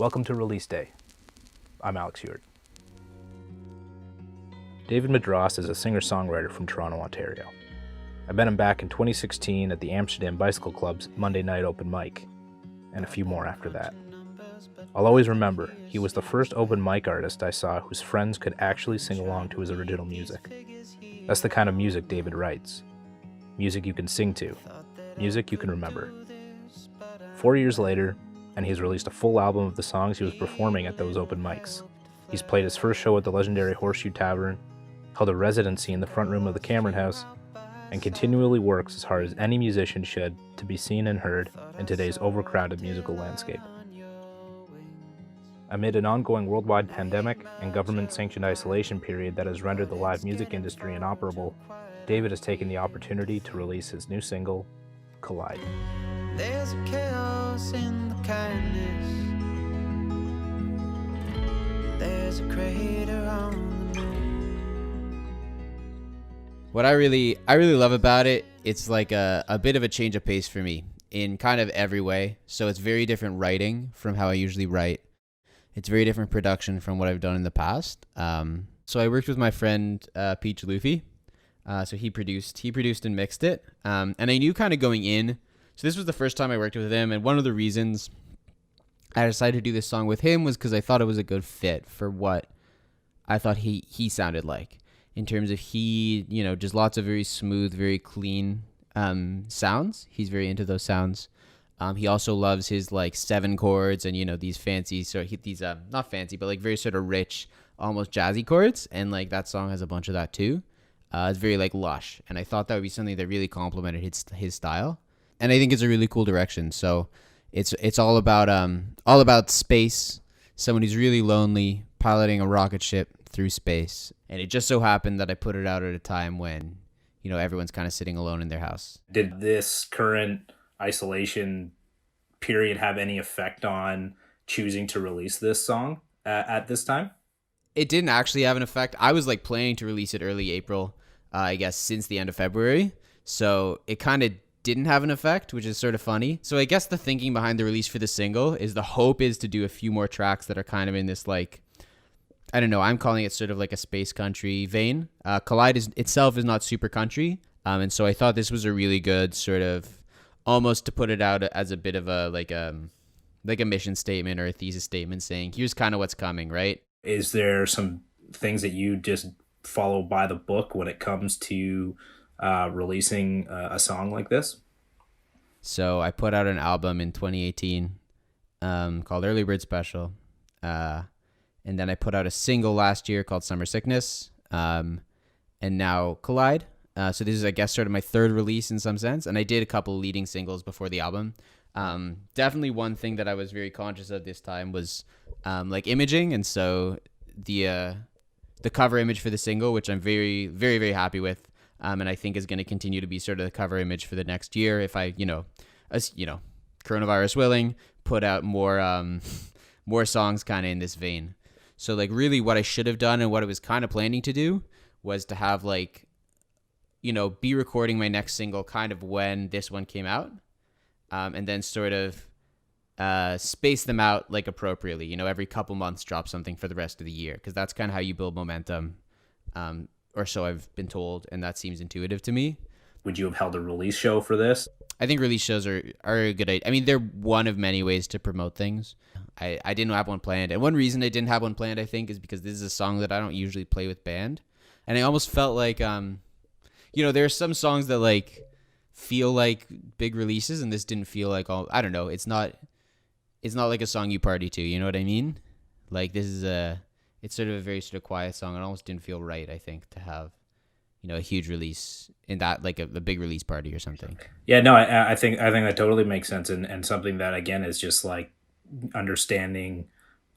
Welcome to Release Day. I'm Alex Heward. David Madras is a singer-songwriter from Toronto, Ontario. I met him back in 2016 at the Amsterdam Bicycle Club's Monday night open mic, and a few more after that. I'll always remember, he was the first open mic artist I saw whose friends could actually sing along to his original music. That's the kind of music David writes. Music you can sing to. Music you can remember. 4 years later, and he's released a full album of the songs he was performing at those open mics. He's played his first show at the Legendary Horseshoe Tavern, held a residency in the front room of the Cameron House, and continually works as hard as any musician should to be seen and heard in today's overcrowded musical landscape. Amid an ongoing worldwide pandemic and government-sanctioned isolation period that has rendered the live music industry inoperable, David has taken the opportunity to release his new single, Collide. There's a chaos in the kindness. There's a crater on the moon. What I really love about it, it's like a bit of a change of pace for me in kind of every way. So it's very different writing from how I usually write. It's very different production from what I've done in the past. So I worked with my friend Peach Luffy. So he produced and mixed it. And I knew kind of going in. So this was the first time I worked with him, and one of the reasons I decided to do this song with him was because I thought it was a good fit for what I thought he sounded like. In terms of just lots of very smooth, very clean sounds. He's very into those sounds. He also loves his like 7 chords and these fancy not fancy but like very sort of rich, almost jazzy chords, and like that song has a bunch of that too. It's very like lush, and I thought that would be something that really complemented his style. And I think it's a really cool direction. So it's all about space. Someone who's really lonely piloting a rocket ship through space. And it just so happened that I put it out at a time when everyone's kind of sitting alone in their house. Did this current isolation period have any effect on choosing to release this song at this time? It didn't actually have an effect. I was like planning to release it early April, I guess since the end of February. So it kind of didn't have an effect, which is sort of funny. So I guess the thinking behind the release for the single is the hope is to do a few more tracks that are kind of in this like, I don't know, I'm calling it sort of like a space country vein. Collide itself is not super country. And so I thought this was a really good sort of almost to put it out as a bit of a like a mission statement or a thesis statement saying, here's kind of what's coming, right? Is there some things that you just follow by the book when it comes to releasing a song like this? So I put out an album in 2018 called Early Bird Special. And then I put out a single last year called Summer Sickness. And now Collide. So this is, I guess, sort of my third release in some sense. And I did a couple leading singles before the album. Definitely one thing that I was very conscious of this time was like imaging. And so the cover image for the single, which I'm very, very, very happy with. And I think is going to continue to be sort of the cover image for the next year if I, coronavirus willing, put out more songs kind of in this vein. So like really what I should have done and what I was kind of planning to do was to have like, be recording my next single kind of when this one came out, and then sort of space them out like appropriately, every couple months drop something for the rest of the year, because that's kind of how you build momentum. Or so I've been told, and that seems intuitive to me. Would you have held a release show for this? I think release shows are a good idea. I mean, they're one of many ways to promote things. I didn't have one planned. And one reason I didn't have one planned, I think, is because this is a song that I don't usually play with band. And I almost felt like, there are some songs that like feel like big releases, and this didn't feel like I don't know. It's not like a song you party to. You know what I mean? Like this is it's sort of a very sort of quiet song. It almost didn't feel right, I think, to have, a huge release in that, like a big release party or something. Yeah, no, I think that totally makes sense, and something that again is just like understanding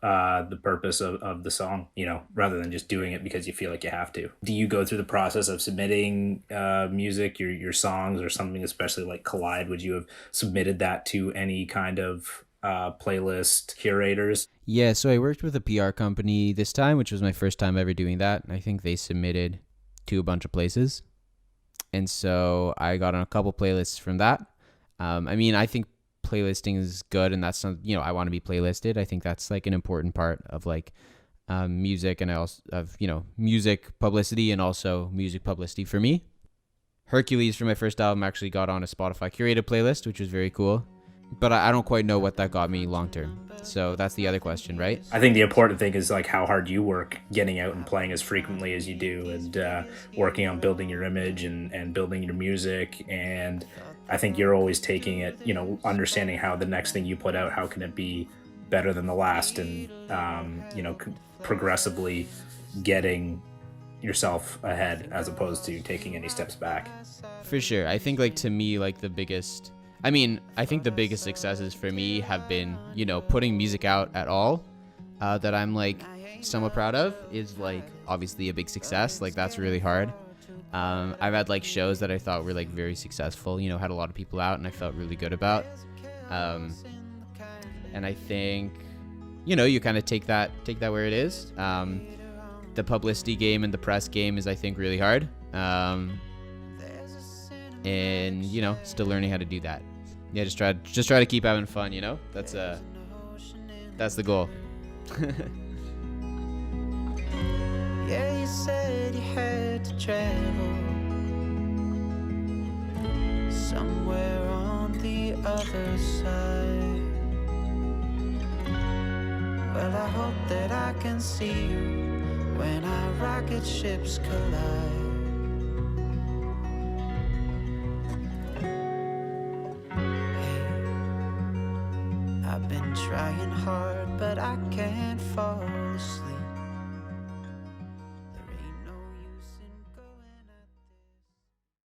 the purpose of the song, rather than just doing it because you feel like you have to. Do you go through the process of submitting music, your songs, or something, especially like Collide? Would you have submitted that to any kind of playlist curators? Yeah, so I worked with a PR company this time, which was my first time ever doing that. I think they submitted to a bunch of places. And so I got on a couple playlists from that. I think playlisting is good, and that's some, I want to be playlisted. I think that's like an important part of like music, and also of music publicity, and also music publicity for me. Hercules for my first album actually got on a Spotify curated playlist, which was very cool. But I don't quite know what that got me long term. So that's the other question, right? I think the important thing is like how hard you work getting out and playing as frequently as you do, and working on building your image and building your music. And I think you're always taking it, understanding how the next thing you put out, how can it be better than the last, and progressively getting yourself ahead as opposed to taking any steps back. For sure. I think like to me, like I think the biggest successes for me have been, putting music out at all that I'm like somewhat proud of is like obviously a big success. Like that's really hard. I've had like shows that I thought were like very successful, had a lot of people out and I felt really good about. And I think, you kind of take that where it is. The publicity game and the press game is, I think, really hard. And still learning how to do that. Yeah, just try to keep having fun. That's the goal. Yeah, you said you had to travel somewhere on the other side. Well, I hope that I can see you when our rocket ships collide. I've been trying hard, but I can't fall